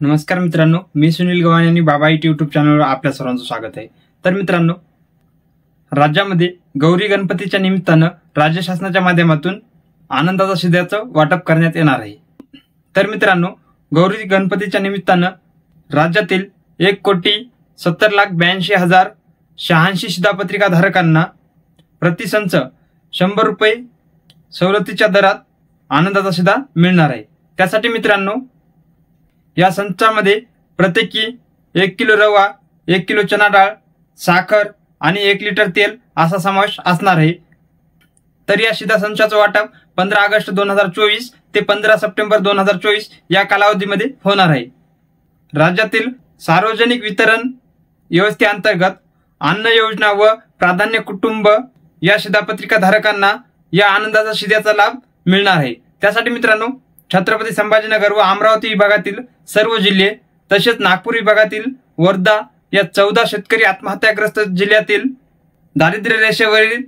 नमस्कार मित्रांनो, मी सुनील गव्हाणे आणि बाबा IT यूट्यूब चॅनलवर आपल्या सर्वांचं स्वागत आहे। तर मित्रांनो, राज्यामध्ये गौरी गणपतीच्या निमित्तानं राज्य शासनाच्या माध्यमातून आनंदाचा शिद्याचं वाटप करण्यात येणार आहे। तर मित्रांनो, गौरी गणपतीच्या निमित्तानं राज्यातील 1,70,82,086 शिधापत्रिका धारकांना प्रतिसंच 100 रुपये सवलतीच्या दरात आनंदाचा शिधा मिळणार आहे। त्यासाठी मित्रांनो, या संचामध्ये प्रत्येकी 1 किलो रवा, 1 किलो चना डाळ, साखर आणि 1 लिटर तेल असा समावेश असणार आहे। तर या शिधा संचाचं वाटप 15 ऑगस्ट 2024 ते 15 सप्टेंबर 2024 या कालावधीमध्ये होणार आहे। राज्यातील सार्वजनिक वितरण व्यवस्थेअंतर्गत अन्न योजना व प्राधान्य कुटुंब या शिधापत्रिका धारकांना या आनंदाचा शिद्याचा लाभ मिळणार आहे। त्यासाठी मित्रांनो, छत्रपती संभाजीनगर व अमरावती विभागातील सर्व जिल्हे तसेच नागपूर विभागातील वर्धा या 14 शेतकरी आत्महत्याग्रस्त जिल्ह्यातील दारिद्र्य रेषेवरील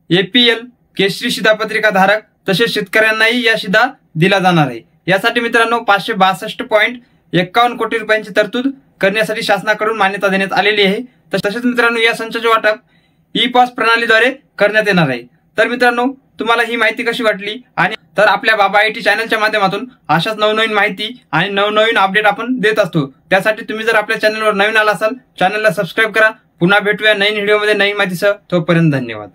APL केशरी शिधापत्रिका धारक तसेच शेतकऱ्यांनाही या शिधा दिला जाणार आहे। यासाठी मित्रांनो 562.51 कोटी रुपयांची तरतूद करण्यासाठी शासनाकडून मान्यता देण्यात आलेली आहे। तसेच मित्रांनो, या संचाचे वाटप ई-पॉस प्रणालीद्वारे करण्यात येणार आहे। तर मित्रांनो, तुम्हाला ही माहिती कशी वाटली? आणि तर आपल्या बाबा IT चॅनलच्या माध्यमातून अशाच नवनवीन माहिती आणि नवनवीन अपडेट आपण देत असतो। त्यासाठी तुम्ही जर आपल्या चॅनलवर नवीन आला असाल, चॅनलला सबस्क्राइब करा। पुन्हा भेटूया नवीन व्हिडिओमध्ये नवीन माहितीसह। तोपर्यंत धन्यवाद।